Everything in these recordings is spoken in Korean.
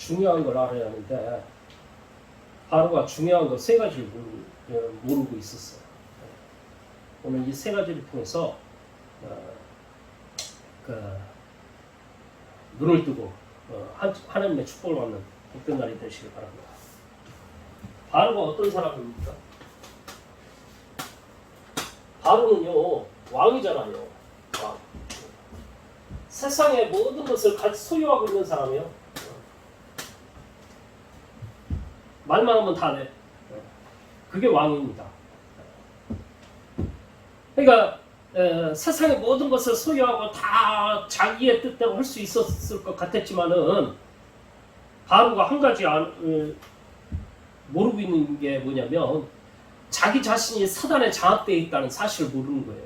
중요한 걸 알아야 하는데 바로가 중요한 거 세 가지를 모르고 있었어요. 오늘 이 세 가지를 통해서 눈을 뜨고 하나님의 축복을 받는 복된 날이 되시길 바랍니다. 바로가 어떤 사람입니까? 바로는요 왕이잖아요. 왕. 세상의 모든 것을 같이 소유하고 있는 사람이에요. 말만 하면 다 돼. 그게 왕입니다. 그러니까 세상의 모든 것을 소유하고 다 자기의 뜻대로 할 수 있었을 것 같았지만은 바로가 한 가지 모르고 있는 게 뭐냐면 자기 자신이 사단에 장악되어 있다는 사실을 모르는 거예요.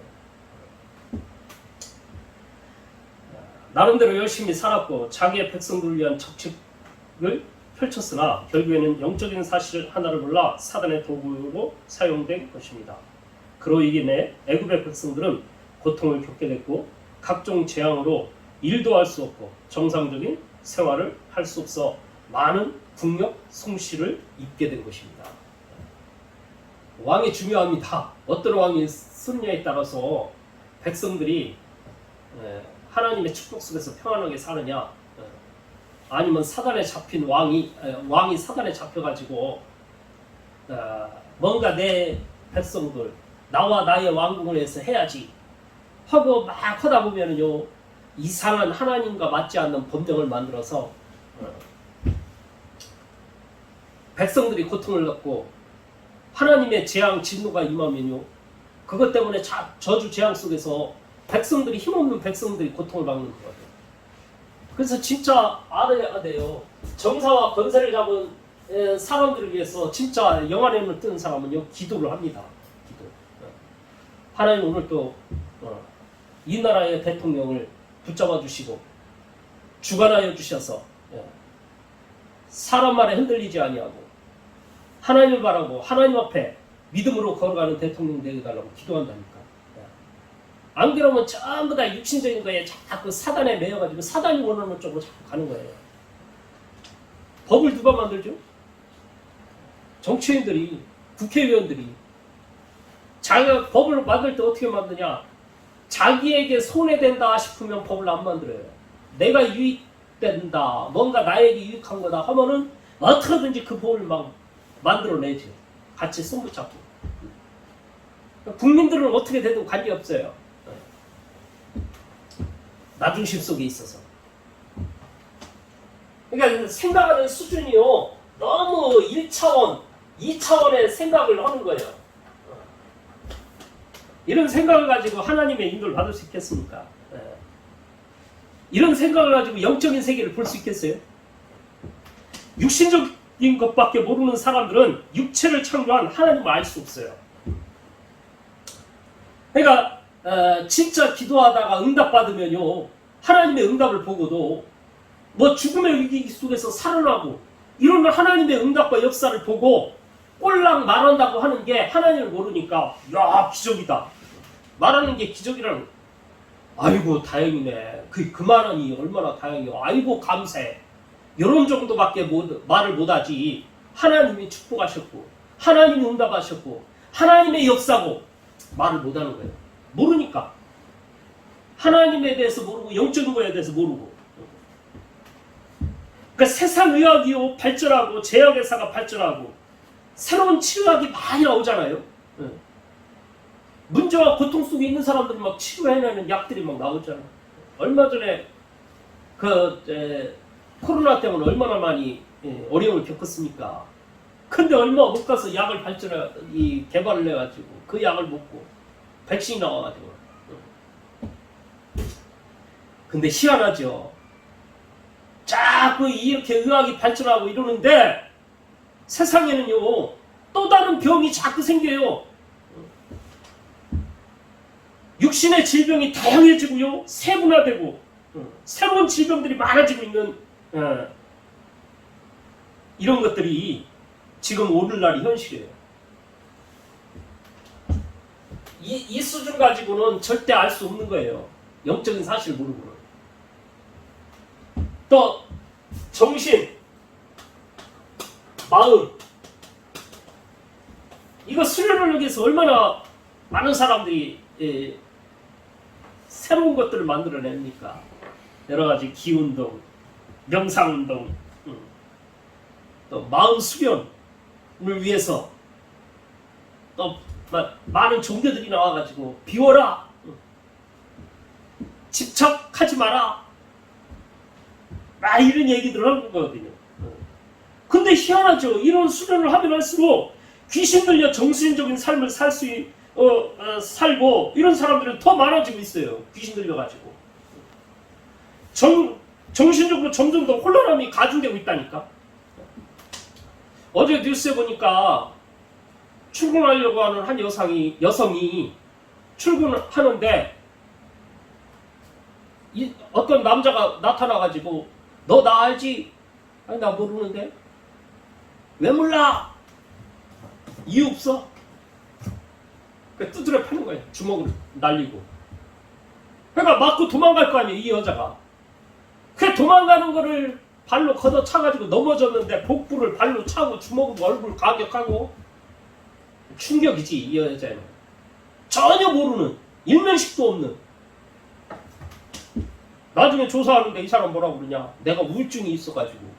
나름대로 열심히 살았고 자기의 백성들을 위한 적칙을 펼쳤으나 결국에는 영적인 사실 하나를 몰라 사단의 도구로 사용된 것입니다. 그로 인해 애굽의 백성들은 고통을 겪게 됐고 각종 재앙으로 일도 할 수 없고 정상적인 생활을 할 수 없어 많은 국력 손실을 입게 된 것입니다. 왕이 중요합니다. 어떤 왕이 쓰느냐에 따라서 백성들이 하나님의 축복 속에서 평안하게 사느냐, 아니면 사단에 잡힌 왕이 사단에 잡혀가지고 뭔가 내 백성들 나와 나의 왕국을 위해서 해야지 하고 막 하다 보면은요 이상한 하나님과 맞지 않는 법령을 만들어서 백성들이 고통을 겪고 하나님의 재앙 진노가 임하면요 그것 때문에 저주 재앙 속에서 백성들이 힘없는 백성들이 고통을 받는 거예요. 그래서 진짜 알아야 돼요. 정사와 권세를 잡은 사람들을 위해서 진짜 영안의 힘을 뜨는 사람은요 기도를 합니다. 기도. 하나님 오늘 또 이 나라의 대통령을 붙잡아 주시고 주관하여 주셔서 사람 말에 흔들리지 아니하고 하나님을 바라고 하나님 앞에 믿음으로 걸어가는 대통령 되어달라고 기도한다니까. 안 그러면 전부 다 육신적인 거에 자꾸 사단에 매여가지고 사단이 원하는 쪽으로 자꾸 가는 거예요. 법을 누가 만들죠? 정치인들이, 국회의원들이. 자기가 법을 만들 때 어떻게 만드냐? 자기에게 손해된다 싶으면 법을 안 만들어요. 내가 유익된다, 뭔가 나에게 유익한 거다 하면은 어떻게든지 그 법을 막 만들어내죠. 같이 손붙잡고. 국민들은 어떻게 돼도 관계없어요. 나중심 속에 있어서. 그러니까 생각하는 수준이요 너무 1차원, 2차원의 생각을 하는 거예요. 이런 생각을 가지고 하나님의 인도를 받을 수 있겠습니까? 이런 생각을 가지고 영적인 세계를 볼 수 있겠어요? 육신적인 것밖에 모르는 사람들은 육체를 창조한 하나님을 알 수 없어요. 그러니까 진짜 기도하다가 응답받으면요 하나님의 응답을 보고도 뭐 죽음의 위기 속에서 살아나고 이런 하나님의 응답과 역사를 보고 꼴랑 말한다고 하는 게 하나님을 모르니까 야 기적이다 말하는 게 기적이라는 아이고 다행이네 그 말하니 얼마나 다행이요 아이고 감사해 이런 정도밖에 말을 못하지 하나님이 축복하셨고 하나님이 응답하셨고 하나님의 역사고 말을 못하는 거예요. 모르니까. 하나님에 대해서 모르고 영적인 거에 대해서 모르고. 그러니까 세상 의학이요 발전하고 제약의사가 발전하고 새로운 치료약이 많이 나오잖아요. 문제와 고통 속에 있는 사람들은 막 치료해내는 약들이 막 나오잖아요. 얼마 전에 코로나 때문에 얼마나 많이 어려움을 겪었습니까? 근데 얼마 못 가서 약을 개발을 해가지고 그 약을 먹고 백신이 나와가지고. 근데 희한하죠. 자꾸 이렇게 의학이 발전하고 이러는데 세상에는요 또 다른 병이 자꾸 생겨요. 육신의 질병이 다양해지고요 세분화되고 새로운 질병들이 많아지고 있는 이런 것들이 지금 오늘날이 현실이에요. 이 수준 가지고는 절대 알 수 없는 거예요. 영적인 사실을 모르고는. 또 정신, 마음. 이거 수련을 하기 위해서 얼마나 많은 사람들이 새로운 것들을 만들어냅니까? 여러 가지 기운동, 명상운동, 또 마음 수련을 위해서 또 많은 종교들이 나와가지고 비워라, 집착하지 마라, 이런 얘기들을 하는 거거든요. 근데 희한하죠. 이런 수련을 하면 할수록 귀신 들려 정신적인 삶을 살고 이런 사람들은 더 많아지고 있어요. 귀신 들려가지고 정신적으로 점점 더 혼란함이 가중되고 있다니까. 어제 뉴스에 보니까 출근하려고 하는 한 여성이 출근하는데 어떤 남자가 나타나가지고 너 나 알지? 아니 나 모르는데. 왜 몰라? 이유 없어. 두드려 패는 거예요. 주먹으로 날리고. 그러니까 맞고 도망갈 거 아니에요, 이 여자가. 그 도망가는 거를 발로 걷어차가지고 넘어졌는데 복부를 발로 차고 주먹으로 얼굴 가격하고. 충격이지, 이 여자는. 전혀 모르는, 일면식도 없는. 나중에 조사하는데 이 사람 뭐라고 그러냐? 내가 우울증이 있어가지고.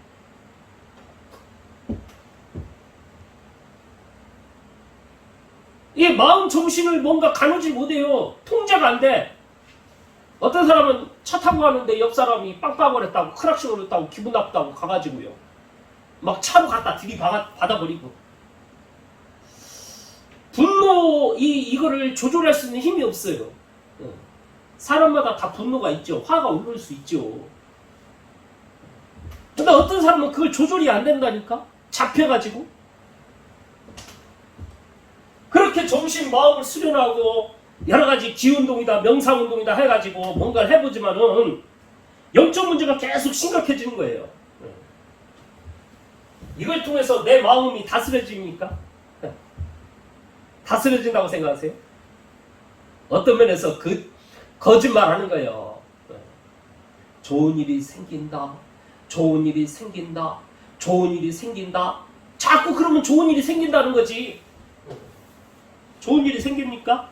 이 마음 정신을 뭔가 가누지 못해요. 통제가 안 돼. 어떤 사람은 차 타고 가는데 옆 사람이 빵빵거렸다고 크락션을 했다고 기분 나쁘다고 가가지고요. 막 차로 갖다 들이받아버리고. 분노 이거를 조절할 수 있는 힘이 없어요. 사람마다 다 분노가 있죠. 화가 올라올 수 있죠. 근데 어떤 사람은 그걸 조절이 안 된다니까? 잡혀가지고. 그렇게 정신, 마음을 수련하고 여러 가지 기운동이다, 명상운동이다 해가지고 뭔가를 해보지만은 영적 문제가 계속 심각해지는 거예요. 이걸 통해서 내 마음이 다스려집니까? 다스려진다고 생각하세요? 어떤 면에서 거짓말 하는 거예요. 좋은 일이 생긴다. 좋은 일이 생긴다. 좋은 일이 생긴다. 자꾸 그러면 좋은 일이 생긴다는 거지. 좋은 일이 생깁니까?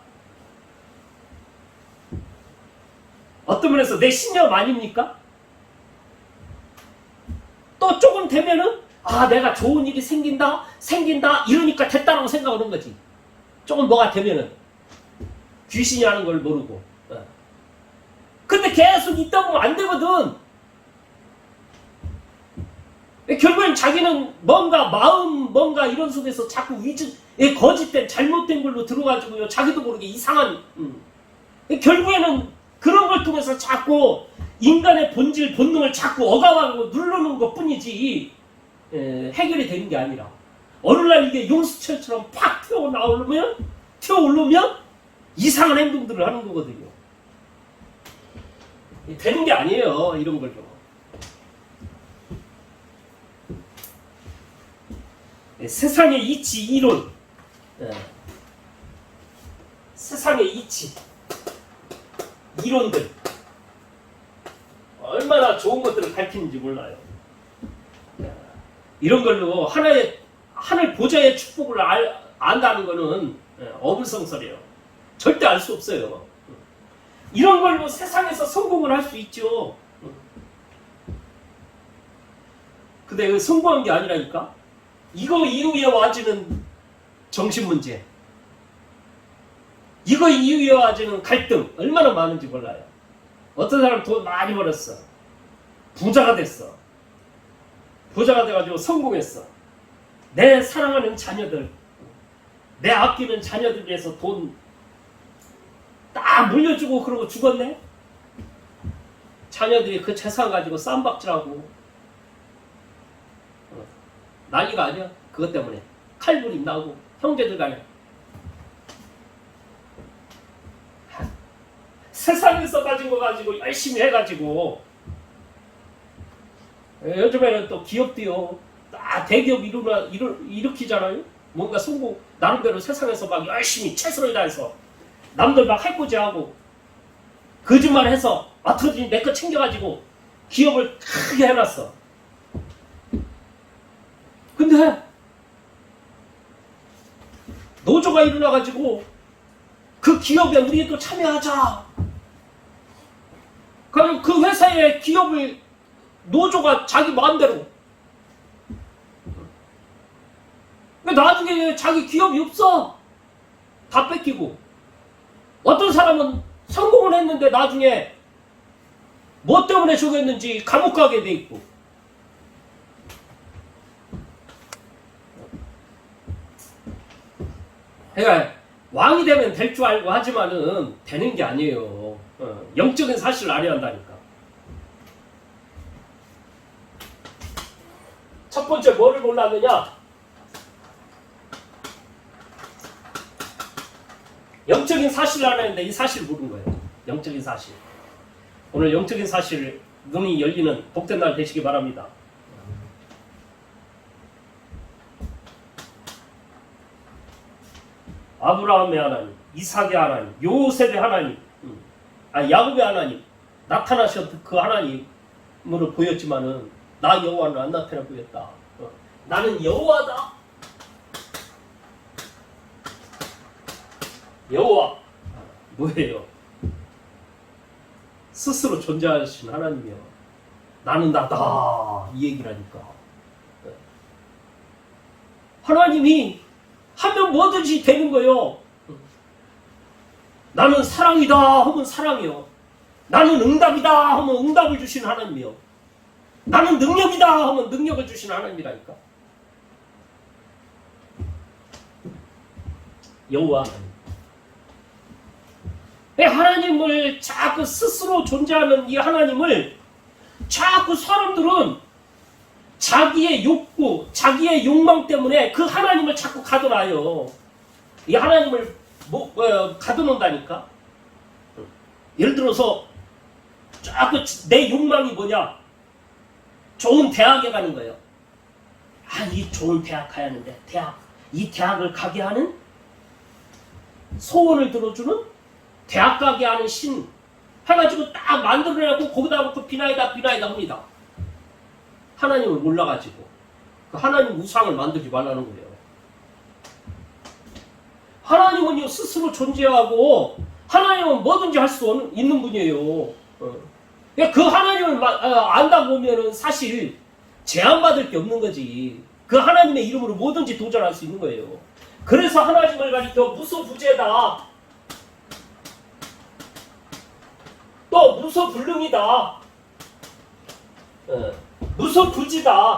어떤 면에서 내 신념 아닙니까? 또 조금 되면은 내가 좋은 일이 생긴다 이러니까 됐다라고 생각하는 거지. 조금 뭐가 되면은 귀신이 하는 걸 모르고. 근데 계속 있다 보면 안 되거든. 결국엔 자기는 뭔가 이런 속에서 자꾸 거짓된 잘못된 걸로 들어가지고요. 자기도 모르게 이상한. 결국에는 그런 걸 통해서 자꾸 인간의 본질, 본능을 자꾸 억압하고 누르는 것 뿐이지 해결이 되는 게 아니라 어느 날 이게 용수철처럼 팍 튀어오르면 이상한 행동들을 하는 거거든요. 되는 게 아니에요, 이런 걸로. 세상의 이치 이론, 세상의 이치 이론들 얼마나 좋은 것들을 밝히는지 몰라요. 이런 걸로 하늘 보좌의 축복을 안다는 거는 어불성설이에요. 절대 알 수 없어요. 이런 걸로 세상에서 성공을 할 수 있죠. 근데 성공한 게 아니라니까. 이거 이후에 와지는 정신문제, 이거 이후에 와지는 갈등 얼마나 많은지 몰라요. 어떤 사람 돈 많이 벌었어. 부자가 됐어. 부자가 돼가지고 성공했어. 내 사랑하는 자녀들, 내 아끼는 자녀들 위해서 돈 딱 물려주고 그러고 죽었네? 자녀들이 그 재산 가지고 쌈박질하고 난리가 아니야. 그것 때문에 칼불이 나고 형제들 간에. 세상에서 가진 거 가지고 열심히 해가지고 요즘에는 또 기업도요 대기업 일으키잖아요. 뭔가 성공 나름대로 세상에서 막 열심히 최선을 다해서 남들 막 해코지하고 거짓말해서 어떻게든 내 거 챙겨가지고 기업을 크게 해놨어. 근데 노조가 일어나가지고 그 기업에 우리도 참여하자. 그럼 그 회사의 기업을 노조가 자기 마음대로. 나중에 자기 기업이 없어. 다 뺏기고. 어떤 사람은 성공을 했는데 나중에 뭐 때문에 저랬는지 감옥 가게 돼 있고. 그러니까 왕이 되면 될 줄 알고 하지만은 되는 게 아니에요. 영적인 사실을 알아야 한다니까. 첫 번째 뭐를 몰랐느냐? 영적인 사실을 알아야하는데 이 사실을 모르는 거예요. 영적인 사실. 오늘 영적인 사실 눈이 열리는 복된 날 되시기 바랍니다. 아브라함의 하나님, 이삭의 하나님, 요셉의 하나님, 야곱의 하나님 나타나셨던 그 하나님으로 보였지만은 나 여호와는 안 나타나 보였다. 나는 여호와다. 여호와 뭐예요? 스스로 존재하신 하나님이요. 나는 나다 이 얘기라니까. 하나님이 하면 뭐든지 되는 거요. 나는 사랑이다 하면 사랑이요. 나는 응답이다 하면 응답을 주신 하나님이요. 나는 능력이다 하면 능력을 주신 하나님이라니까. 여호와 하나님을 자꾸 스스로 존재하는 이 하나님을 자꾸 사람들은 자기의 욕구, 자기의 욕망 때문에 그 하나님을 자꾸 가둬놔요. 이 하나님을 가둬놓는다니까. 예를 들어서 자꾸 내 욕망이 뭐냐? 좋은 대학에 가는 거예요. 이 좋은 대학 가야 하는데 이 대학을 가게 하는 소원을 들어주는 대학 가게 하는 신 해가지고 딱 만들어내고 거기다 놓고 비나이다 합니다. 하나님을 몰라가지고 그 하나님 우상을 만들지 말라는 거예요. 하나님은요 스스로 존재하고 하나님은 뭐든지 할 수 있는 분이에요. 그 하나님을 안다 보면은 사실 제한받을 게 없는 거지. 그 하나님의 이름으로 뭐든지 도전할 수 있는 거예요. 그래서 하나님을 가리켜 무소부재다. 또 무소불능이다. 무소부지다.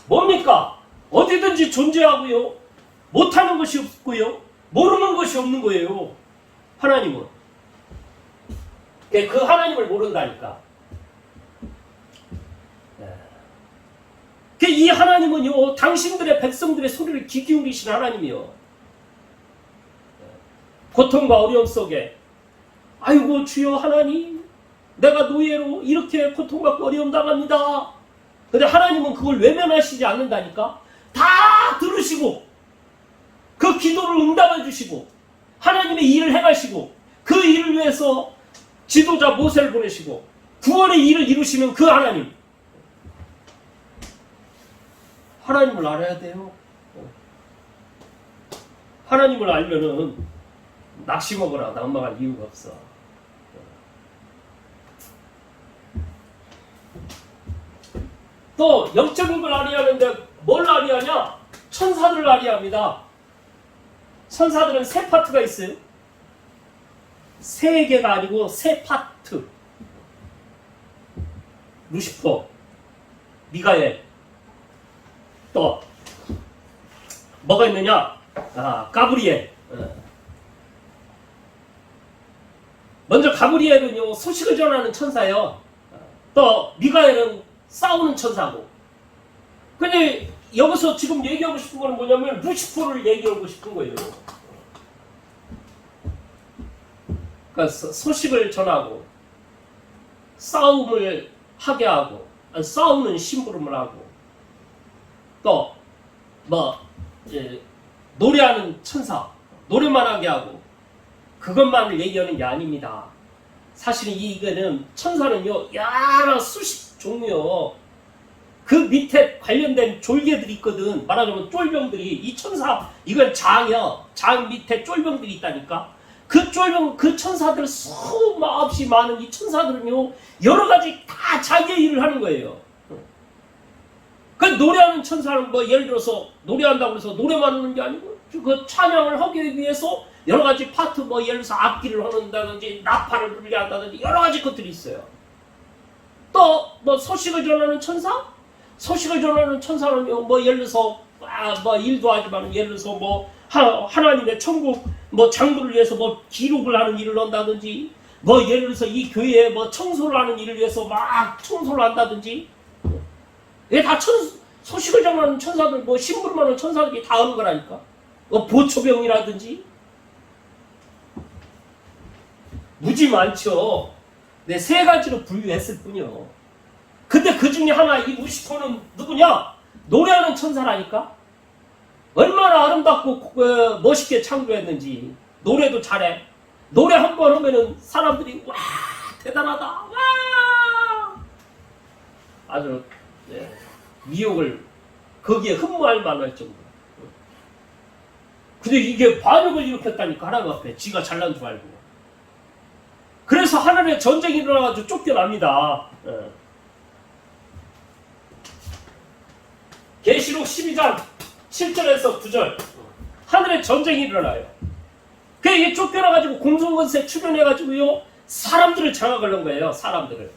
뭡니까? 어디든지 존재하고요. 못하는 것이 없고요. 모르는 것이 없는 거예요. 하나님은. 그 하나님을 모른다니까. 이 하나님은요, 당신들의 백성들의 소리를 귀 기울이신 하나님이요. 고통과 어려움 속에, 아이고 주여 하나님, 내가 노예로 이렇게 고통받고 어려움 당합니다. 근데 하나님은 그걸 외면하시지 않는다니까. 다 들으시고 그 기도를 응답해 주시고 하나님의 일을 행하시고 그 일을 위해서 지도자 모세를 보내시고 구원의 일을 이루시는 그 하나님. 하나님을 알아야 돼요. 하나님을 알면은 낙심하거나 낭망할 이유가 없어. 또 영적인 걸 알아야 하는데 뭘 알아야 하냐? 천사들을 알아야 합니다. 천사들은 세 파트가 있어요. 세 개가 아니고 세 파트. 루시퍼, 미가엘. 또 뭐가 있느냐? 가브리엘. 먼저 가브리엘은요 소식을 전하는 천사예요. 또 미가엘은 싸우는 천사고. 근데 여기서 지금 얘기하고 싶은 거는 뭐냐면 루시퍼를 얘기하고 싶은 거예요. 그러니까 소식을 전하고 싸움을 하게 하고 싸우는 심부름을 하고 또 노래하는 천사, 노래만 하게 하고 그것만을 얘기하는 게 아닙니다. 사실 이거는 천사는요 여러 수십 종류요. 그 밑에 관련된 졸개들이 있거든. 말하자면 쫄병들이. 이 천사, 이건 장이야. 장 밑에 쫄병들이 있다니까. 그 쫄병, 그 천사들 수없이 많은 이 천사들은요, 여러 가지 다 자기의 일을 하는 거예요. 그 노래하는 천사는 뭐 예를 들어서 노래한다고 해서 노래만 하는 게 아니고 그 찬양을 하기 위해서 여러 가지 파트 뭐 예를 들어서 악기를 하는다든지 나팔을 불게 한다든지 여러 가지 것들이 있어요. 또 뭐 소식을 전하는 천사? 소식을 전하는 천사는요, 뭐 예를 들어서 뭐 일도 하지만 예를 들어서 뭐 하나님의 천국 뭐 장부를 위해서 뭐 기록을 하는 일을 한다든지 뭐 예를 들어서 이 교회에 뭐 청소를 하는 일을 위해서 막 청소를 한다든지 이게 다 소식을 전하는 천사들 뭐 심부름하는 천사들이 다 하는 거라니까. 뭐 보초병이라든지 무지 많죠. 네, 세 가지로 분류했을 뿐이요. 근데 그 중에 하나 이 루시퍼는 누구냐? 노래하는 천사라니까. 얼마나 아름답고 멋있게 창조했는지. 노래도 잘해. 노래 한 번 하면은 사람들이 와 대단하다. 와 아주 미혹을 거기에 흠모할 만할 정도. 근데 이게 반역을 일으켰다니까 하나님 앞에. 지가 잘난 줄 알고. 그래서 하늘에 전쟁이 일어나가지고 쫓겨납니다. 계시록 12장 7절에서 9절 하늘에 전쟁이 일어나요. 그게 쫓겨나가지고 공성건세 출현해가지고요 사람들을 장악을 한 거예요. 사람들을.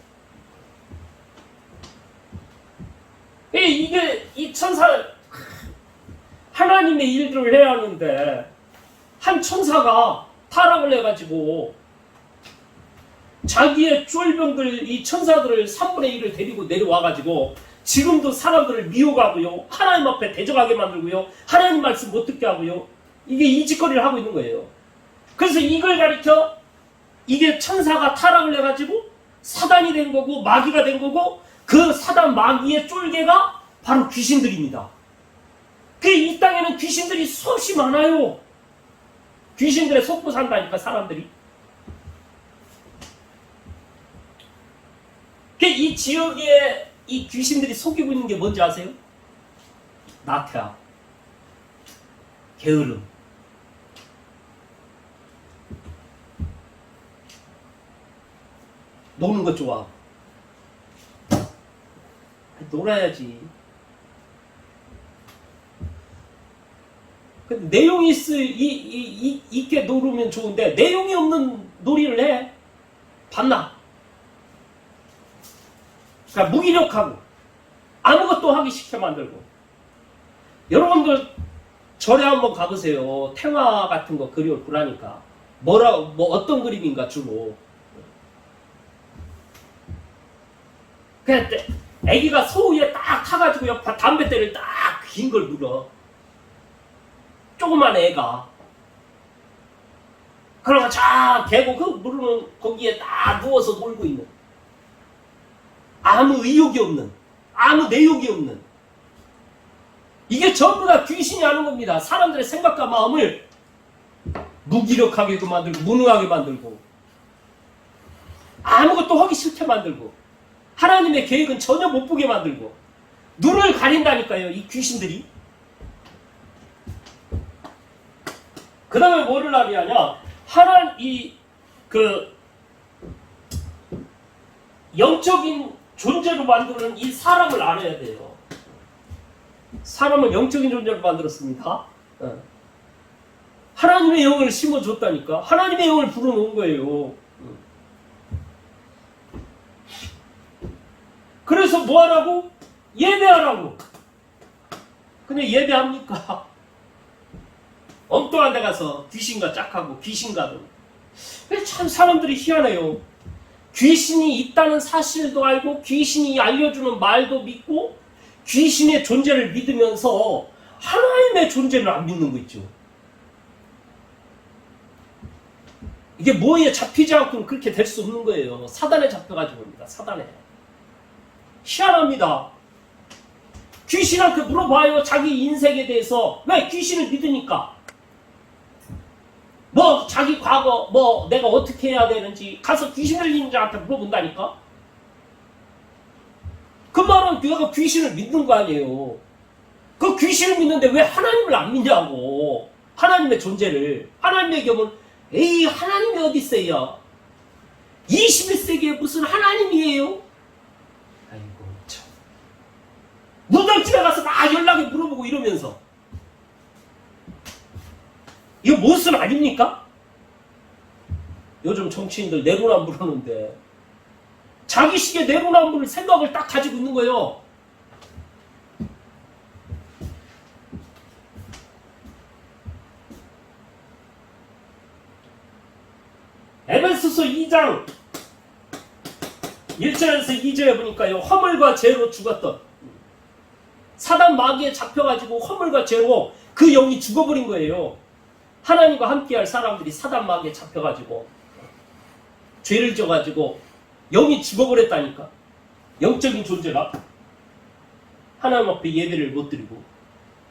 이게 이 천사 하나님의 일들을 해야 하는데 한 천사가 타락을 해가지고 자기의 쫄병들 이 천사들을 3분의 1을 데리고 내려와가지고 지금도 사람들을 미혹하고요 하나님 앞에 대적하게 만들고요 하나님 말씀 못 듣게 하고요 이게 이 짓거리를 하고 있는 거예요. 그래서 이걸 가리켜 이게 천사가 타락을 해가지고 사단이 된 거고 마귀가 된 거고 그 사단 마귀의 쫄개가 바로 귀신들입니다. 그 이 땅에는 귀신들이 수없이 많아요. 귀신들에 속고 산다니까 사람들이. 이 지역에 이 귀신들이 속이고 있는 게 뭔지 아세요? 나태함, 게으름, 노는 거 좋아. 놀아야지. 근데 내용이 있게 놀으면 좋은데 내용이 없는 놀이를 해. 봤나? 그러니까 무기력하고 아무것도 하기 싫게 만들고. 여러분들 절에 한번 가보세요. 태화 같은 거 그림을 보라니까. 뭐 어떤 그림인가 주로. 그냥 애기가 소 위에 딱 타가지고 담뱃대를 딱 긴 걸 물어. 조그만 애가. 그러면 쫙 개고 그 물으면 거기에 딱 누워서 놀고 있는. 아무 의욕이 없는. 아무 내욕이 없는. 이게 전부 다 귀신이 하는 겁니다. 사람들의 생각과 마음을 무기력하게 만들고 무능하게 만들고 아무것도 하기 싫게 만들고 하나님의 계획은 전혀 못 보게 만들고 눈을 가린다니까요. 이 귀신들이. 그 다음에 뭐를 하냐 영적인 존재로 만드는 이 사람을 알아야 돼요. 사람을 영적인 존재로 만들었습니다. 하나님의 영을 심어줬다니까. 하나님의 영을 불어놓은 거예요. 그래서 뭐 하라고? 예배하라고. 근데 예배합니까? 엉뚱한 데 가서 귀신과 짝하고 귀신과도. 참 사람들이 희한해요. 귀신이 있다는 사실도 알고 귀신이 알려주는 말도 믿고 귀신의 존재를 믿으면서 하나님의 존재를 안 믿는 거 있죠. 이게 뭐에 잡히지 않고는 그렇게 될 수 없는 거예요. 사단에 잡혀가지고입니다. 사단에. 희한합니다. 귀신한테 물어봐요. 자기 인생에 대해서. 왜? 귀신을 믿으니까. 뭐 자기 과거 뭐 내가 어떻게 해야 되는지 가서 귀신 들리는 자한테 물어본다니까. 그 말은 내가 귀신을 믿는 거 아니에요. 그 귀신을 믿는데 왜 하나님을 안 믿냐고. 하나님의 존재를. 하나님의 경우는 에이 하나님이 어디 있어요. 21세기에 무슨 하나님이에요? 아이고 참. 무당집에 가서 막 연락에 물어보고 이러면서 이거 무슨 아닙니까? 요즘 정치인들 내로남불 하는데 자기식의 내로남불 생각을 딱 가지고 있는 거예요. 에베소서 2장 1절에서 2절에 보니까요. 허물과 죄로 죽었던 사단 마귀에 잡혀가지고 허물과 죄로 그 영이 죽어버린 거예요. 하나님과 함께할 사람들이 사단 마귀에 잡혀가지고 죄를 져가지고 영이 죽어버렸다니까. 영적인 존재가 하나님 앞에 예배를 못 드리고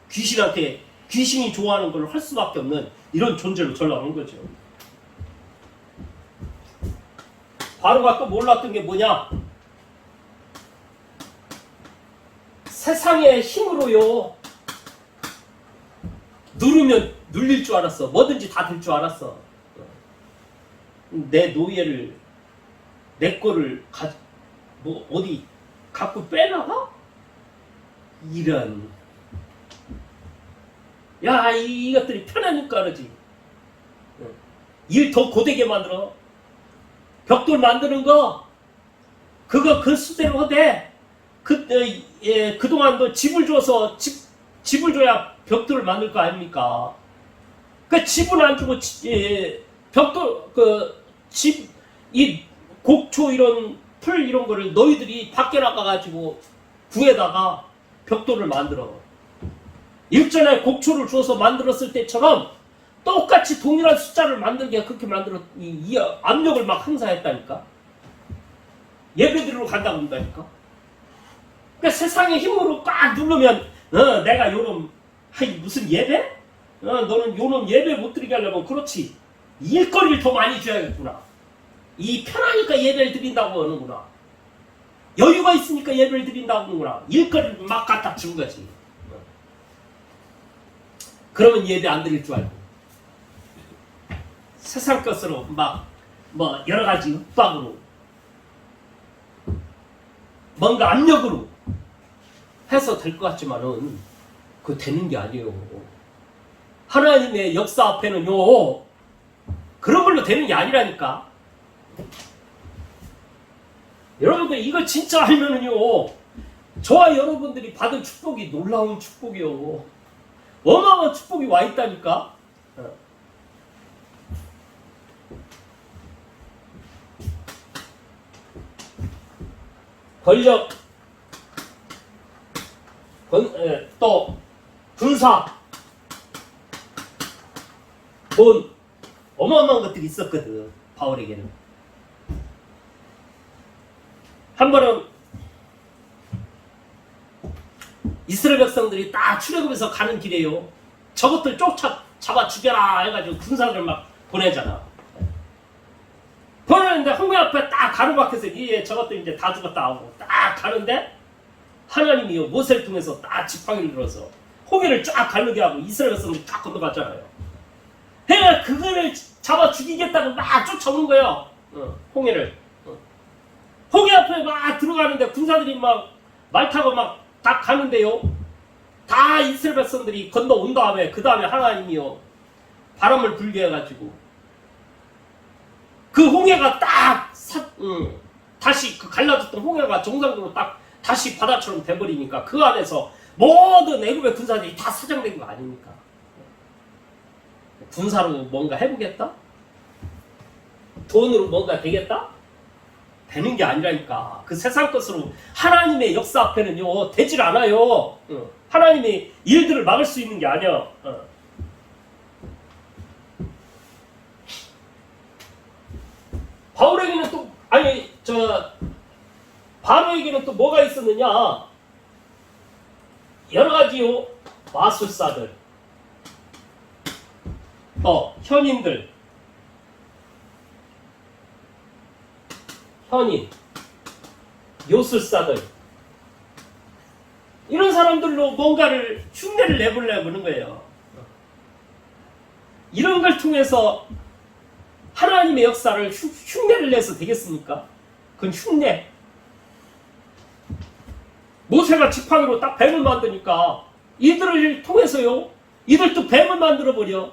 귀신한테 귀신이 좋아하는 걸 할 수밖에 없는 이런 존재로 전락한 거죠. 바로가 또 몰랐던 게 뭐냐? 세상의 힘으로요. 누르면 눌릴 줄 알았어. 뭐든지 다 될 줄 알았어. 내 노예를 내 거를 뭐 어디 갖고 빼나가? 이런. 야 이것들이 편하니까 그러지. 일 더 고되게 만들어. 벽돌 만드는 거 그거 그 수대로 하되 그동안도 집을 줘서 집을 줘야 벽돌을 만들 거 아닙니까? 그 집은 안 주고 벽돌 이 곡초 이런 풀 이런 거를 너희들이 밖에 나가가지고 구에다가 벽돌을 만들어. 일전에 곡초를 주어서 만들었을 때처럼 똑같이 동일한 숫자를 만들게 그렇게 만들어 이 압력을 막 행사했다니까. 예배드리러 간다고 한다니까. 그러니까 세상의 힘으로 꽉 누르면 내가 요놈 무슨 예배? 너는 요놈 예배 못 드리게 하려면 그렇지. 일거리를 더 많이 줘야겠구나. 이 편하니까 예배를 드린다고 하는구나. 여유가 있으니까 예배를 드린다고 하는구나. 일거리를 막 갖다 준 거지. 그러면 예배 안 드릴 줄 알고. 세상 것으로 뭐 여러 가지 윽박으로 뭔가 압력으로 해서 될 것 같지만은 그거 되는 게 아니에요. 하나님의 역사 앞에는요 그런 걸로 되는 게 아니라니까. 여러분들 이거 진짜 알면은요 저와 여러분들이 받은 축복이 놀라운 축복이요. 어마어마한 축복이 와 있다니까. 권력, 또 군사, 돈, 어마어마한 것들이 있었거든. 바울에게는. 한 번은 이스라엘 백성들이 딱 출애굽해서 가는 길에요. 저것들 잡아 죽여라 해가지고 군사를 막 보내잖아. 보내는데 홍해 앞에 딱 가로막혀서 저것들 이제 다 죽었다 하고 딱 가는데 하나님이요 모세를 통해서 딱 지팡이를 들어서 홍해를 쫙 가르게 하고 이스라엘 백성들이 쫙 건너갔잖아요. 해가 그거를 잡아 죽이겠다고 막 쫓아오는 거예요. 홍해를. 홍해 앞에 막 들어가는데 군사들이 막 말 타고 막 딱 가는데요. 다 이스라엘 백성들이 건너온 다음에 그 다음에 하나님이요 바람을 불게 해가지고 그 홍해가 딱 다시 그 갈라졌던 홍해가 정상적으로 딱 다시 바다처럼 돼버리니까 그 안에서 모든 애굽의 군사들이 다 사장된 거 아닙니까? 군사로 뭔가 해보겠다? 돈으로 뭔가 되겠다? 되는 게 아니라니까. 그 세상 것으로 하나님의 역사 앞에는요 되질 않아요. 하나님의 일들을 막을 수 있는 게 아니야. 바울에게는 또 바로에게는 또 뭐가 있었느냐? 여러 가지요. 마술사들, 현인, 요술사들, 이런 사람들로 뭔가를 흉내를 내보려고 하는 거예요. 이런 걸 통해서 하나님의 역사를 흉내를 내서 되겠습니까? 그건 흉내. 모세가 지팡이로 딱 뱀을 만드니까 이들을 통해서요, 이들도 뱀을 만들어버려.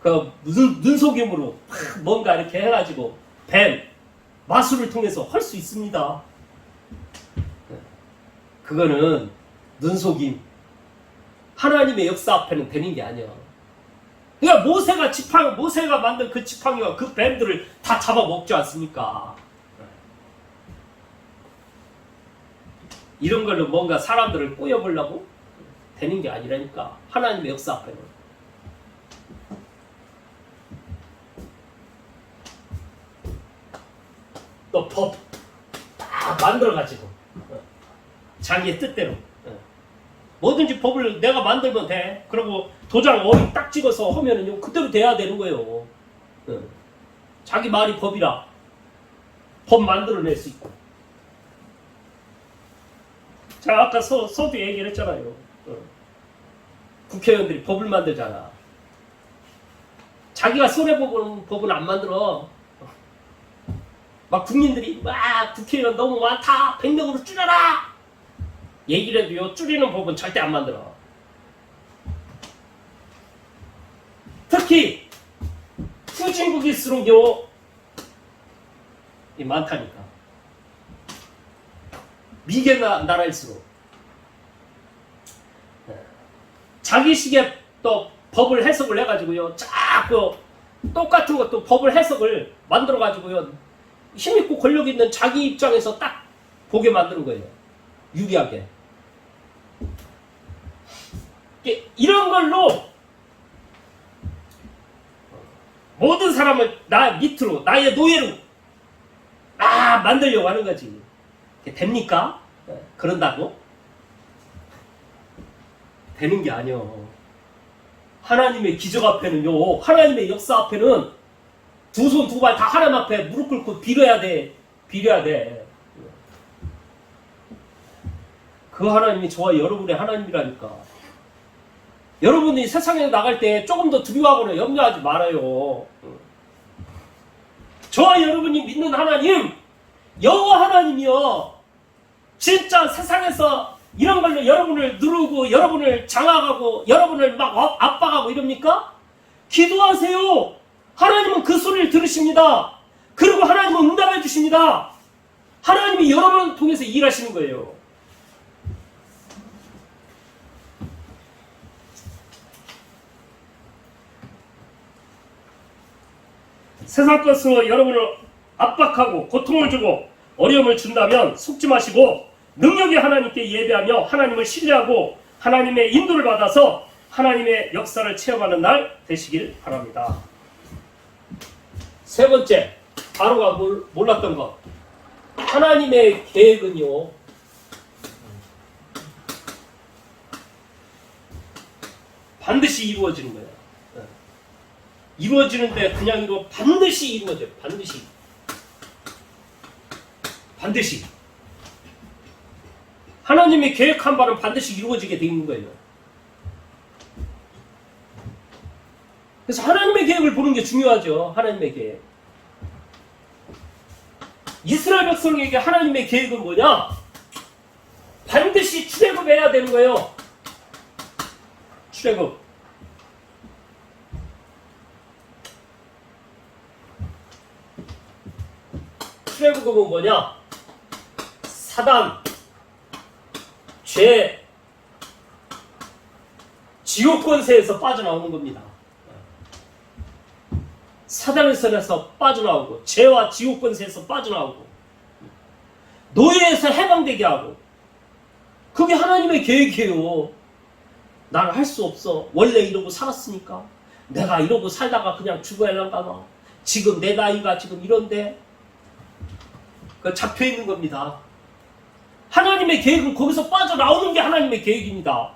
그 눈속임으로 뭔가 이렇게 해가지고 뱀, 마술을 통해서 할 수 있습니다. 그거는 눈속임. 하나님의 역사 앞에는 되는 게 아니야. 그러니까 모세가 만든 그 지팡이와 그 뱀들을 다 잡아먹지 않습니까? 이런 걸로 뭔가 사람들을 꼬여보려고 되는 게 아니라니까. 하나님의 역사 앞에는. 또 법 다 만들어가지고 자기의 뜻대로 뭐든지 법을 내가 만들면 돼. 그리고 도장 어디 딱 찍어서 하면은 그대로 돼야 되는 거예요. 자기 말이 법이라 법 만들어낼 수 있고. 자, 아까 서두 얘기를 했잖아요. 국회의원들이 법을 만들잖아. 자기가 손해보는 법은 안 만들어. 막 국민들이 막 국회의원 너무 많다, 100명으로 줄여라 얘기를 해도요, 줄이는 법은 절대 안 만들어. 특히 후진국일수록요 많다니까. 미개 나라일수록 자기식의 또 법을 해석을 해가지고요, 자꾸 똑같은 것도 법을 해석을 만들어가지고요, 힘있고 권력 있는 자기 입장에서 딱 보게 만드는 거예요. 유리하게. 이런 걸로 모든 사람을 나 밑으로, 나의 노예로 만들려고 하는 거지. 됩니까? 그런다고? 되는 게 아니요. 하나님의 기적 앞에는요, 하나님의 역사 앞에는 두 손 두 발 다 하나님 앞에 무릎 꿇고 빌어야 돼. 빌어야 돼. 그 하나님이 저와 여러분의 하나님이라니까. 여러분이 세상에 나갈 때 조금 더 두려워하거나 염려하지 말아요. 저와 여러분이 믿는 하나님, 여호와 하나님이요, 진짜 세상에서 이런 걸로 여러분을 누르고 여러분을 장악하고 여러분을 막 압박하고 이럽니까? 기도하세요. 하나님은 그 소리를 들으십니다. 그리고 하나님은 응답해 주십니다. 하나님이 여러분을 통해서 일하시는 거예요. 세상 것으로 여러분을 압박하고 고통을 주고 어려움을 준다면 속지 마시고 능력의 하나님께 예배하며 하나님을 신뢰하고 하나님의 인도를 받아서 하나님의 역사를 체험하는 날 되시길 바랍니다. 세 번째, 바로가 몰랐던 것. 하나님의 계획은요, 반드시 이루어지는 거예요. 이루어지는데 그냥 이거 반드시 이루어져요. 반드시. 하나님이 계획한 바는 반드시 이루어지게 되어 있는 거예요. 그래서 하나님의 계획을 보는 게 중요하죠. 하나님의 계획. 이스라엘 백성에게 하나님의 계획은 뭐냐? 반드시 출애굽해야 되는 거예요. 출애굽. 출애굽은 뭐냐? 사단, 죄, 지옥 권세에서 빠져나오는 겁니다. 사단의 손에서 빠져나오고, 죄와 지옥 권세에서 빠져나오고, 노예에서 해방되게 하고, 그게 하나님의 계획이에요. 나는 할 수 없어. 원래 이러고 살았으니까. 내가 이러고 살다가 그냥 죽어야 할란가 봐. 지금 내 나이가 지금 이런데, 그 잡혀 있는 겁니다. 하나님의 계획은 거기서 빠져나오는 게 하나님의 계획입니다.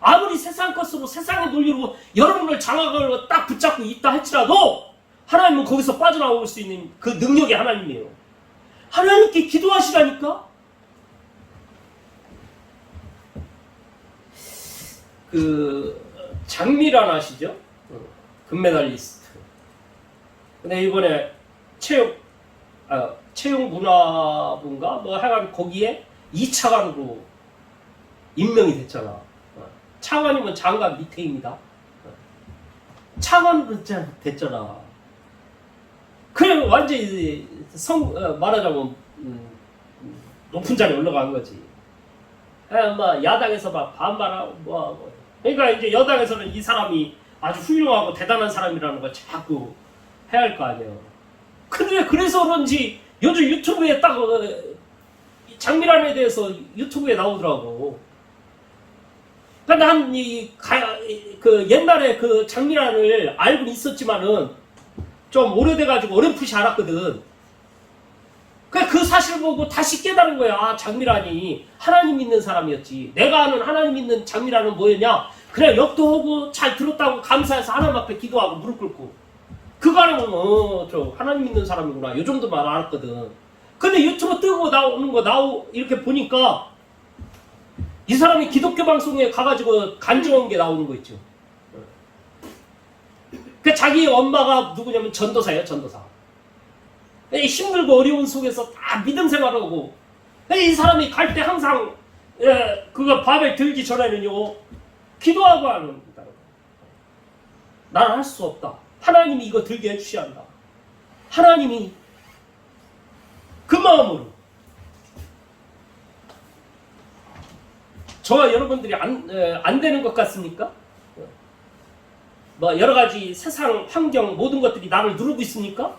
아무리 세상 것으로 세상의 논리로 여러분을 장악하고 딱 붙잡고 있다 할지라도 하나님은 거기서 빠져나올 수 있는 그 능력이 하나님이에요. 하나님께 기도하시라니까. 그 장미란 아시죠? 금메달리스트. 근데 이번에 체육문화부인가 뭐 하여간 거기에 2차관으로 임명이 됐잖아. 차관이면 장관 밑에입니다. 차관으로 됐잖아. 그래 완전히 말하자면 높은 자리에 올라간 거지. 막 야당에서 막 반발하고 뭐. 그러니까 이제 여당에서는 이 사람이 아주 훌륭하고 대단한 사람이라는 걸 자꾸 해야 할 거 아니에요. 근데 그래서 그런지 요즘 유튜브에 딱 장미란에 대해서 유튜브에 나오더라고. 그러니까 난 그 옛날에 그 장미란을 알고 있었지만은 좀 오래돼가지고 어렴풋이 알았거든. 그 사실 보고 다시 깨달은 거야. 아, 장미란이 하나님 믿는 사람이었지. 내가 아는 하나님 믿는 장미란은 뭐였냐? 그냥 역도하고 잘 들었다고 감사해서 하나님 앞에 기도하고 무릎 꿇고. 그거 하면 저 하나님 믿는 사람이구나. 요 정도만 알았거든. 근데 유튜브 뜨고 나오는 거 이렇게 보니까 이 사람이 기독교 방송에 가가지고 간증한 게 나오는 거 있죠. 그 자기 엄마가 누구냐면 전도사예요, 전도사. 힘들고 어려운 속에서 다 믿음 생활하고. 이 사람이 갈 때 항상 그거 밥에 들기 전에는요 기도하고 하는 거다. 나는 할 수 없다. 하나님이 이거 들게 해주셔야 한다. 하나님이 그 마음으로. 저와 여러분들이 안 되는 것 같습니까? 뭐 여러 가지 세상 환경 모든 것들이 나를 누르고 있습니까?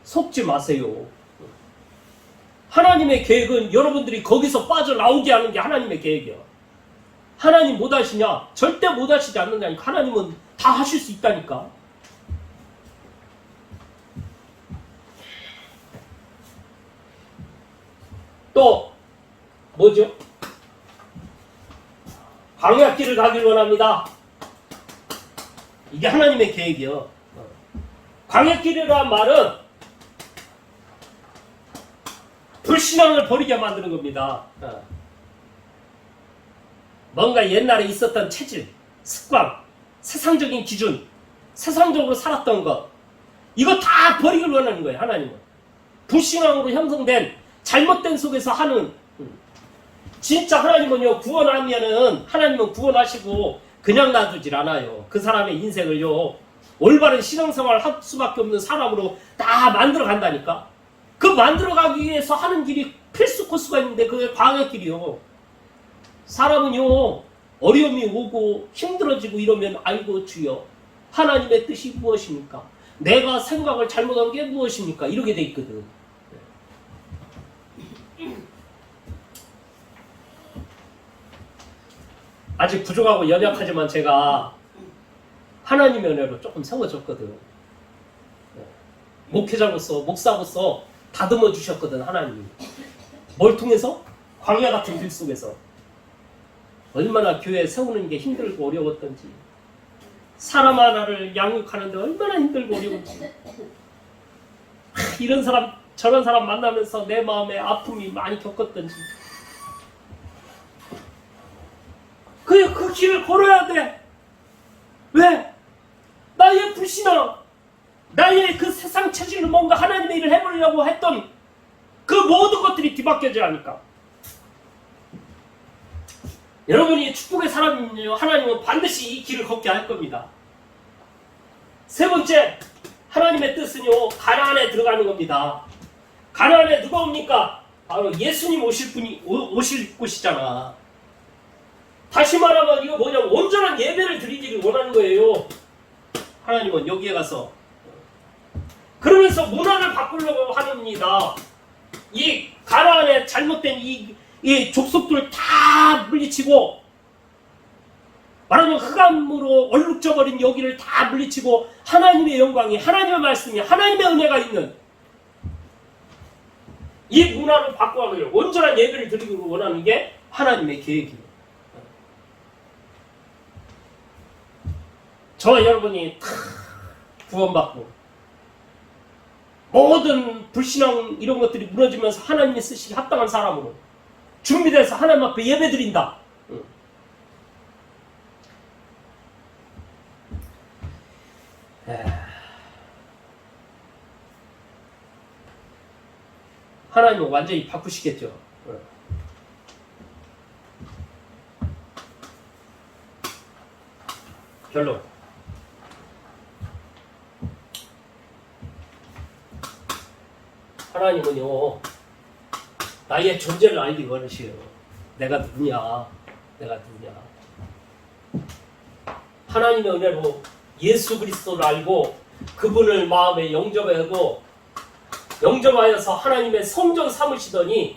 속지 마세요. 하나님의 계획은 여러분들이 거기서 빠져나오게 하는 게 하나님의 계획이야. 하나님 못 하시냐? 절대 못 하시지 않는다니까. 하나님은 다 하실 수 있다니까. 또 뭐죠? 광야길을 가길 원합니다. 이게 하나님의 계획이요. 광야길이라는 말은 불신앙을 버리게 만드는 겁니다. 뭔가 옛날에 있었던 체질, 습관, 세상적인 기준, 세상적으로 살았던 것, 이거 다 버리길 원하는 거예요. 하나님은. 불신앙으로 형성된 잘못된 속에서 하는, 진짜 하나님은요 구원하면은 하나님은 구원하시고 그냥 놔두질 않아요. 그 사람의 인생을요 올바른 신앙생활을 할 수밖에 없는 사람으로 다 만들어 간다니까. 그 만들어 가기 위해서 하는 길이 필수 코스가 있는데 그게 광야길이요. 사람은요 어려움이 오고 힘들어지고 이러면 아이고 주여 하나님의 뜻이 무엇입니까? 내가 생각을 잘못한 게 무엇입니까? 이렇게 돼 있거든. 아직 부족하고 연약하지만 제가 하나님의 은혜로 조금 세워졌거든. 목회자로서 목사로서 다듬어 주셨거든. 하나님이. 뭘 통해서? 광야 같은 길 속에서. 얼마나 교회 세우는 게 힘들고 어려웠던지, 사람 하나를 양육하는데 얼마나 힘들고 어려운지, 이런 사람 저런 사람 만나면서 내 마음에 아픔이 많이 겪었던지. 그 길을 걸어야 돼. 왜? 나의 불신앙, 나의 그 세상 체질로 뭔가 하나님의 일을 해보려고 했던 그 모든 것들이 뒤바뀌어져야 하니까. 여러분이 축복의 사람이면요 하나님은 반드시 이 길을 걷게 할 겁니다. 세 번째, 하나님의 뜻은요 가나안에 들어가는 겁니다. 가나안에 누가 옵니까? 바로 예수님 오실 곳이잖아. 다시 말하면 이거 뭐냐면 온전한 예배를 드리기를 원하는 거예요. 하나님은 여기에 가서. 그러면서 문화를 바꾸려고 합니다. 이 가나안의 잘못된 이 족속들을 다 물리치고, 말하면 흑암으로 얼룩져버린 여기를 다 물리치고 하나님의 영광이, 하나님의 말씀이, 하나님의 은혜가 있는 이 문화를 바꿔가려고 온전한 예배를 드리기를 원하는 게 하나님의 계획이에요. 저와 여러분이 다 구원받고 모든 불신앙 이런 것들이 무너지면서 하나님이 쓰시기 합당한 사람으로 준비돼서 하나님 앞에 예배드린다. 하나님은 완전히 바꾸시겠죠. 결론. 하나님은요, 나의 존재를 알기 원하시요. 내가 누구냐? 내가 누구냐? 하나님의 은혜로 예수 그리스도를 알고 그분을 마음에 영접하고 영접하여서 하나님의 성전 삼으시더니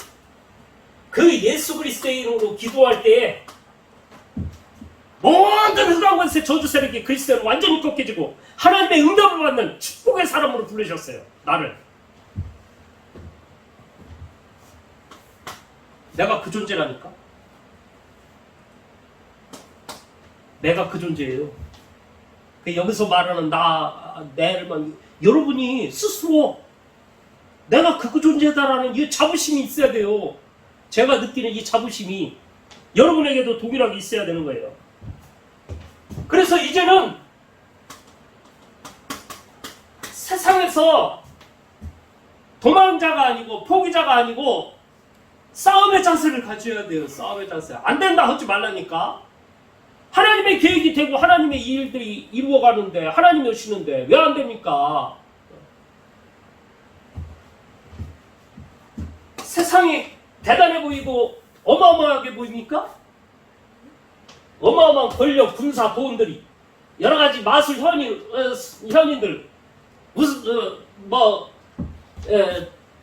그 예수 그리스도의 이름으로 기도할 때에 모든 흑암 권세 저주 세력이 그리스도를 완전히 꺾여지고 하나님의 응답을 받는 축복의 사람으로 부르셨어요. 나를. 내가 그 존재라니까. 내가 그 존재예요. 여기서 말하는 내만 여러분이 스스로 내가 그 존재다라는 이 자부심이 있어야 돼요. 제가 느끼는 이 자부심이 여러분에게도 동일하게 있어야 되는 거예요. 그래서 이제는 세상에서 도망자가 아니고 포기자가 아니고 싸움의 자세를 가져야 돼요. 싸움의 자세. 안 된다 하지 말라니까. 하나님의 계획이 되고 하나님의 일들이 이루어가는데 하나님이 오시는데 왜 안 됩니까? 세상이 대단해 보이고 어마어마하게 보입니까? 어마어마한 권력, 군사, 보훈들이 여러 가지 마술 현인들 무슨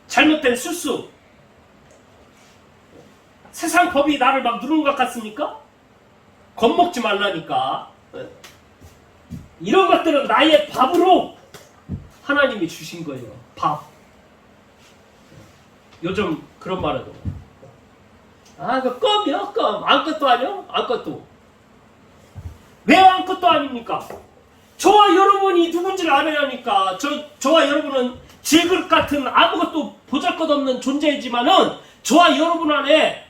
잘못된 술수 세상 법이 나를 막 누르는 것 같습니까? 겁먹지 말라니까. 이런 것들은 나의 밥으로 하나님이 주신 거예요. 밥. 요즘 그런 말해도 그 껌이요? 껌. 아무것도 아니요? 아무것도. 왜 아무것도 아닙니까? 저와 여러분이 누군지를 알아야 하니까. 저와 여러분은 질그릇 같은 아무것도 보잘것없는 존재이지만은 저와 여러분 안에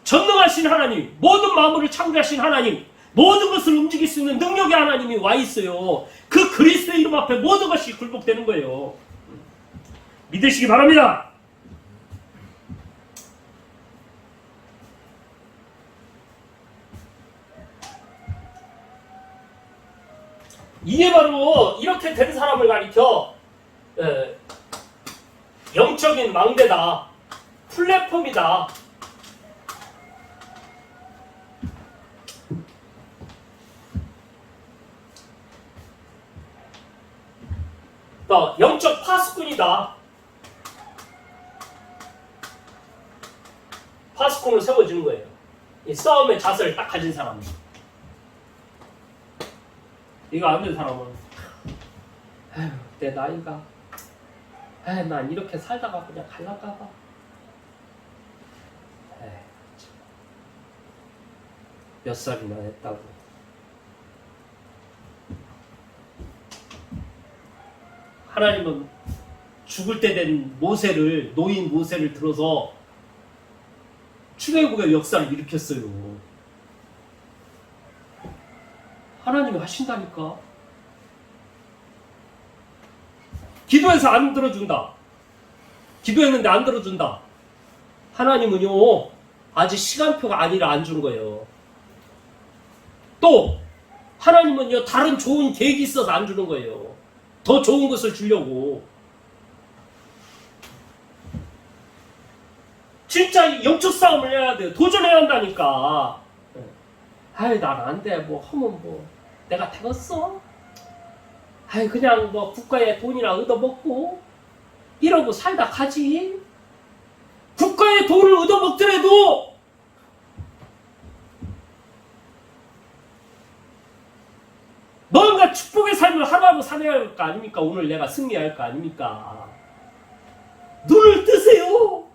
전능하신 하나님, 모든 만물을 창조하신 하나님, 모든 것을 움직일 수 있는 능력의 하나님이 와 있어요. 그 그리스도의 이름 앞에 모든 것이 굴복되는 거예요. 믿으시기 바랍니다. 이게 바로 이렇게 된 사람을 가리켜 영적인 망대다, 플랫폼이다. 영적 파수꾼이다. 파수꾼을 세워주는 거예요. 이 싸움의 자세를 딱 가진 사람은. 이거 안 된 사람은 내 나이가 난 이렇게 살다가 그냥 갈란가 봐. 몇 살이나 했다고. 하나님은 죽을 때 된 노인 모세를 들어서 출애굽의 역사를 일으켰어요. 하나님이 하신다니까. 기도해서 안 들어준다. 기도했는데 안 들어준다. 하나님은요, 아직 시간표가 아니라 안 준 거예요. 또 하나님은요, 다른 좋은 계획이 있어서 안 주는 거예요. 더 좋은 것을 주려고. 진짜 영적 싸움을 해야 돼요. 도전해야 한다니까. 난 안 돼. 하면 내가 되겠어? 그냥 국가의 돈이나 얻어먹고 이러고 살다 가지. 국가의 돈을 얻어먹더라도 뭔가 축복의 삶을 하루하루 살아야 할 거 아닙니까? 오늘 내가 승리할 거 아닙니까? 눈을 뜨세요.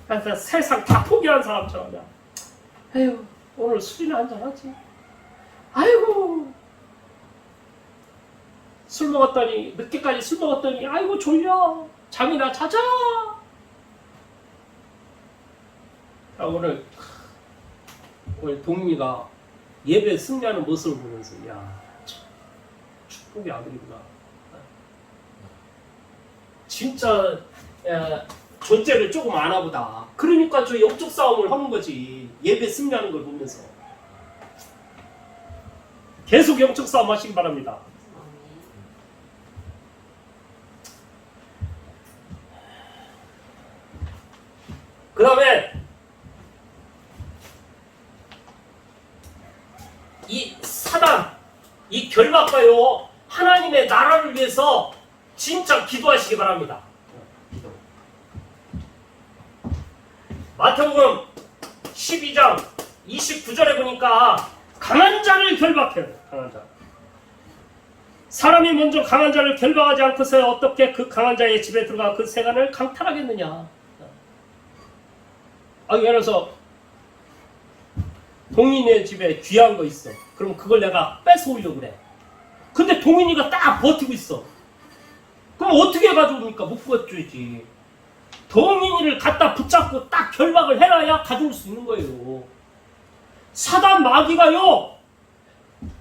그래서 세상 다 포기한 사람처럼 그냥 오늘 술이나 한잔하지. 아이고 술 먹었더니 늦게까지 술 먹었더니 아이고 졸려. 잠이나 자자. 오늘 우리 동민이가 예배 승리하는 모습을 보면서 야, 참, 축복의 아들이구나. 진짜 존재를 조금 아나보다. 그러니까 저 영적 싸움을 하는 거지. 예배 승리하는 걸 보면서. 계속 영적 싸움 하시기 바랍니다. 그 다음에 이 사단, 이 결박과요, 하나님의 나라를 위해서 진짜 기도하시기 바랍니다. 마태복음 12장 29절에 보니까 강한 자를 결박해요. 강한 자. 사람이 먼저 강한 자를 결박하지 않고서 어떻게 그 강한 자의 집에 들어가 그 세간을 강탈하겠느냐. 예를 들어서 동인의 집에 귀한 거 있어. 그럼 그걸 내가 뺏어오려고 그래. 근데 동인이가 딱 버티고 있어. 그럼 어떻게 가져옵니까? 못 가져오지. 동인이를 갖다 붙잡고 딱 결박을 해놔야 가져올 수 있는 거예요. 사단 마귀가요,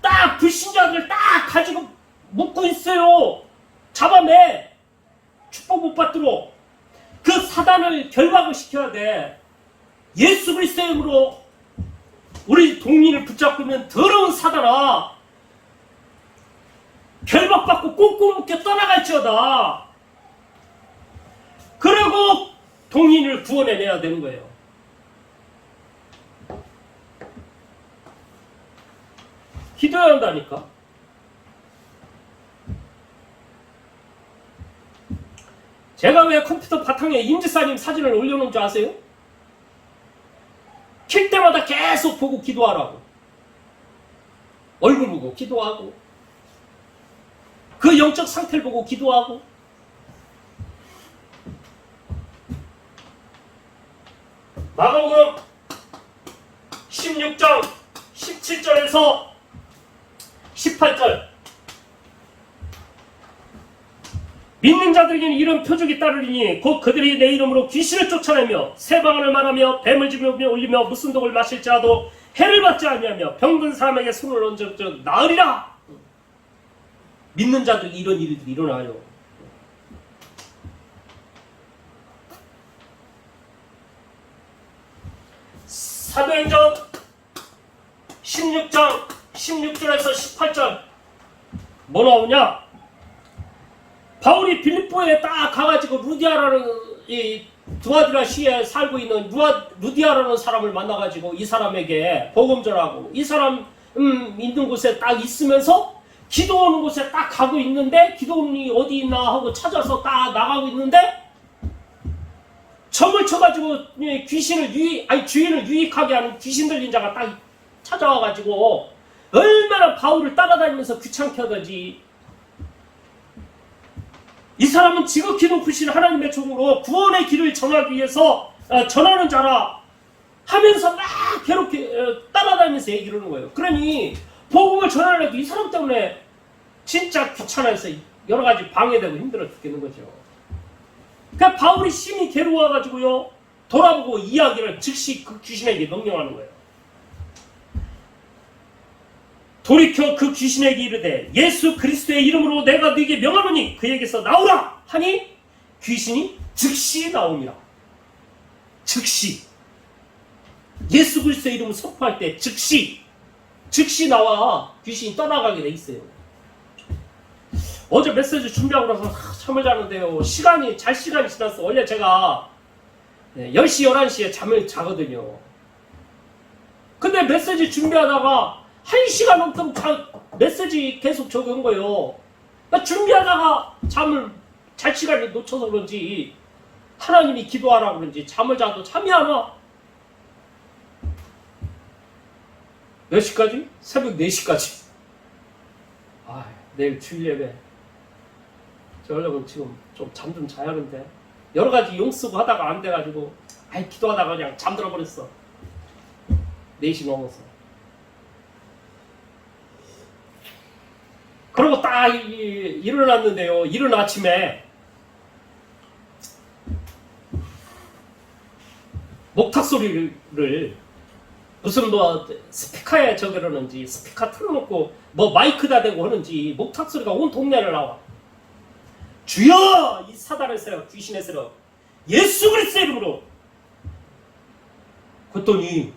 딱 불신자들 딱 가지고 묶고 있어요. 잡아내. 축복 못 받도록. 그 사단을 결박을 시켜야 돼. 예수 그리스도의 이름으로 우리 동민을 붙잡고 있는 더러운 사단아, 결박받고 꽁꽁 묶여 떠나갈지어다. 그리고 동인을 구원해내야 되는 거예요. 기도해야 한다니까. 제가 왜 컴퓨터 바탕에 임지사님 사진을 올려놓은 줄 아세요? 킬 때마다 계속 보고 기도하라고. 얼굴 보고 기도하고, 그 영적 상태를 보고 기도하고. 마가복음 16장 17절에서 18절. 믿는 자들에게는 이런 표적이 따르리니 곧 그들이 내 이름으로 귀신을 쫓아내며 새 방언을 말하며 뱀을 집으며 올리며 무슨 독을 마실지라도 해를 받지 아니하며 병든 사람에게 손을 얹어 나으리라. 믿는 자들에게 이런 일들이 일어나요. 사도행전 16장 16절에서 18절 뭐 나오냐? 바울이 빌립보에 딱 가가지고 루디아라는 이 두아디라 시에 살고 있는 루디아라는 사람을 만나가지고 이 사람에게 복음 전하고, 이 사람 있는 곳에 딱 있으면서 기도하는 곳에 딱 가고 있는데, 기도원이 어디 있나 하고 찾아서 딱 나가고 있는데, 점을 쳐가지고 귀신을 주인을 유익하게 하는 귀신 들린 자가 딱 찾아와가지고 얼마나 바울을 따라다니면서 귀찮게 하든지, 이 사람은 지극히 높으신 하나님의 종으로 구원의 길을 전하기 위해서 전하는 자라 하면서 막 괴롭게 따라다니면서 얘기를 하는 거예요. 그러니 복음을 전하려고 이 사람 때문에 진짜 귀찮아서 여러 가지 방해되고 힘들어 죽겠는 거죠. 그러니까 바울이 심히 괴로워가지고요, 돌아보고 이야기를 즉시 그 귀신에게 명령하는 거예요. 돌이켜 그 귀신에게 이르되 예수 그리스도의 이름으로 내가 네게 명하노니 그에게서 나오라 하니 귀신이 즉시 나옵니다. 즉시. 예수 그리스도의 이름을 선포할 때 즉시 나와 귀신이 떠나가게 돼 있어요. 어제 메시지 준비하고 나서 잠을 자는데요, 잘 시간이 지났어. 원래 제가 10시 11시에 잠을 자거든요. 근데 메시지 준비하다가 1시간 넘게 메시지 계속 적은 거예요. 그러니까 준비하다가 잘 시간이 놓쳐서 그런지, 하나님이 기도하라고 그런지 잠을 자도 잠이 안 와. 몇 시까지? 새벽 4시까지. 내일 주일 예배. 저 여러분 지금 좀 잠 좀 자야 하는데, 여러 가지 용 쓰고 하다가 안 돼가지고 기도하다가 그냥 잠들어 버렸어. 4시 넘어서. 그러고 딱 일어났는데요, 이른 아침에 목탁 소리를 무슨 뭐 스피커에 저기라는지 스피커 틀어놓고 뭐 마이크다 대고 하는지 목탁 소리가 온 동네를 나와. 주여 이 사단의 세력 귀신의 세력 예수 그리스도의 이름으로. 그랬더니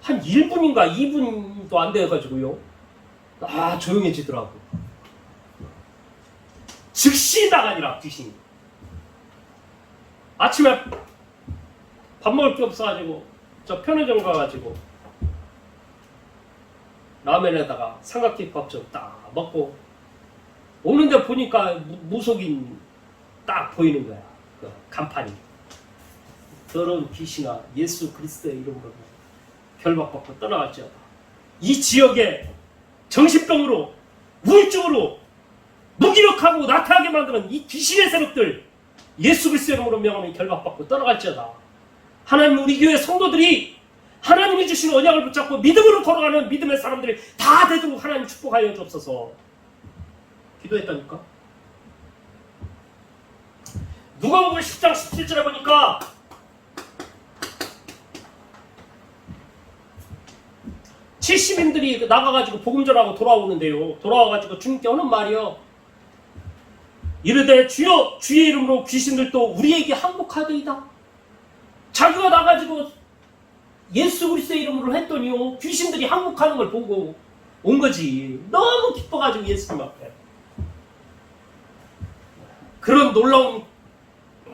한 1분인가 2분도 안 돼가지고요. 조용해지더라고. 즉시 나가니라 귀신이. 아침에 밥 먹을 게 없어가지고 저 편의점 가가지고 라면에다가 삼각김밥 좀 딱 먹고 오는데 보니까 무속인 딱 보이는 거야. 그 간판이. 더러운 귀신아 예수 그리스도의 이름으로 결박받고 떠나갈지어다. 이 지역에 정신병으로 우울증으로 무기력하고 나태하게 만드는 이 귀신의 세력들 예수 그리스도의 이름으로 명함이 결박받고 떠나갈지어다. 하나님 우리 교회 성도들이 하나님이 주신 언약을 붙잡고 믿음으로 걸어가는 믿음의 사람들이 다 되도록 하나님 축복하여 주옵소서. 기도했다니까. 누가복음 10장 17절에 보니까 시민들이 나가가지고 복음 전하고 돌아오는데요. 돌아와가지고 주님께 하는 말이요. 이르되 주여 주의 이름으로 귀신들도 우리에게 항복하더이다. 자기가 나가지고 예수 그리스도의 이름으로 했더니요. 귀신들이 항복하는 걸 보고 온 거지. 너무 기뻐가지고 예수님 앞에. 그런 놀라운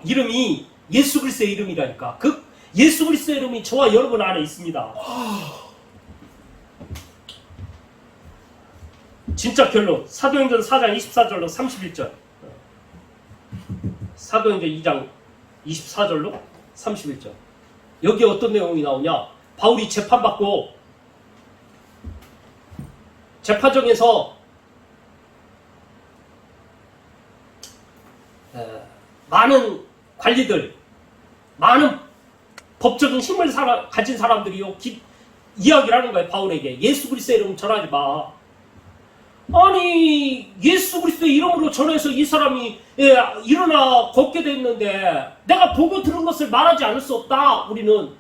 이름이 예수 그리스도의 이름이라니까. 그 예수 그리스도의 이름이 저와 여러분 안에 있습니다. 진짜 결론. 사도행전 4장 24절로 31절. 사도행전 2장 24절로 31절. 여기 어떤 내용이 나오냐? 바울이 재판받고 재판정에서 많은 관리들, 많은 법적인 힘을 가진 사람들이요 이야기를 하는 거예요. 바울에게 예수 그리스도의 이름 전하지 마. 아니 예수 그리스도의 이름으로 전해서 이 사람이 일어나 걷게 됐는데 내가 보고 들은 것을 말하지 않을 수 없다. 우리는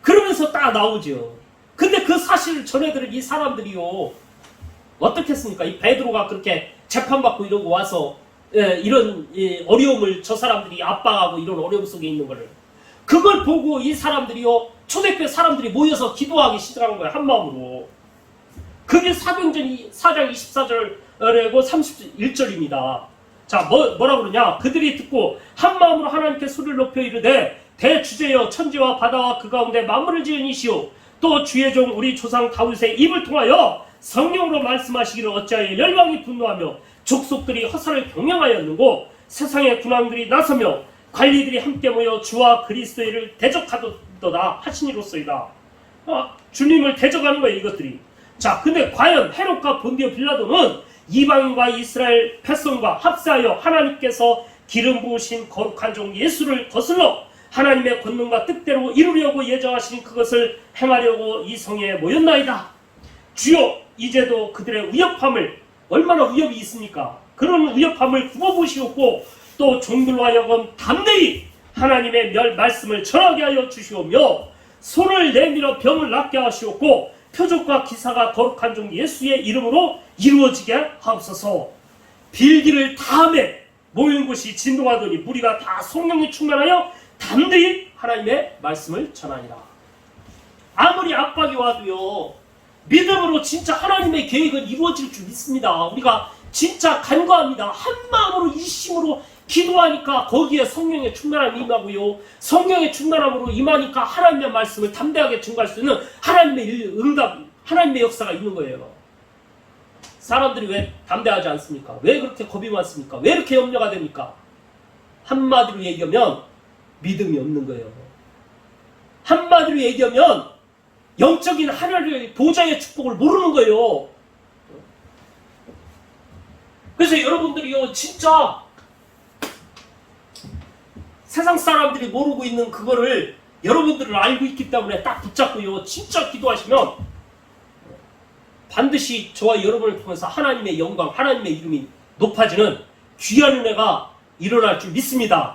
그러면서 딱 나오죠. 근데 그 사실을 전해들은 이 사람들이요 어떻게 했습니까? 이 베드로가 그렇게 재판받고 이러고 와서 이런 어려움을 저 사람들이 압박하고 이런 어려움 속에 있는 거를 그걸 보고 이 사람들이요 초대교회 사람들이 모여서 기도하기 시작한 거예요. 한 마음으로. 그게 사도행전 4장 24절이고 31절입니다. 자, 뭐라 그러냐? 그들이 듣고 한 마음으로 하나님께 소리를 높여 이르되 대주제여 천지와 바다와 그 가운데 만물을 지은 이시오 또 주의 종 우리 조상 다윗의 입을 통하여 성령으로 말씀하시기를 어찌하여 열방이 분노하며 족속들이 허사를 경영하였는고 세상의 군왕들이 나서며 관리들이 함께 모여 주와 그리스도를 대적하도다 하시니로소이다. 주님을 대적하는 거예요 이것들이. 자, 근데 과연 헤롯과 본디오 빌라도는 이방인과 이스라엘 백성과 합세하여 하나님께서 기름 부으신 거룩한 종 예수를 거슬러 하나님의 권능과 뜻대로 이루려고 예정하신 그것을 행하려고 이 성에 모였나이다. 주여 이제도 그들의 위협함을 얼마나 위협이 있습니까? 그런 위협함을 굽어보시옵고 또 종들로 하여금 담대히 하나님의 말씀을 전하게 하여 주시오며 손을 내밀어 병을 낫게 하시옵고 표적과 기사가 거룩한 종 예수의 이름으로 이루어지게 하옵소서. 빌기를 다음에 모인 곳이 진동하더니 무리가 다 성령이 충만하여 담대히 하나님의 말씀을 전하니라. 아무리 압박이 와도요 믿음으로 진짜 하나님의 계획은 이루어질 줄 믿습니다. 우리가 진짜 간과합니다. 한 마음으로 이심으로 기도하니까 거기에 성령의 충만함이 임하고요. 성령의 충만함으로 임하니까 하나님의 말씀을 담대하게 증거할 수 있는 하나님의 응답, 하나님의 역사가 있는 거예요. 사람들이 왜 담대하지 않습니까? 왜 그렇게 겁이 많습니까? 왜 이렇게 염려가 됩니까? 한마디로 얘기하면 믿음이 없는 거예요. 한마디로 얘기하면 영적인 하나님의 보좌의 축복을 모르는 거예요. 그래서 여러분들이요 진짜 세상 사람들이 모르고 있는 그거를 여러분들은 알고 있기 때문에 딱 붙잡고요 진짜 기도하시면 반드시 저와 여러분을 통해서 하나님의 영광, 하나님의 이름이 높아지는 귀한 은혜가 일어날 줄 믿습니다.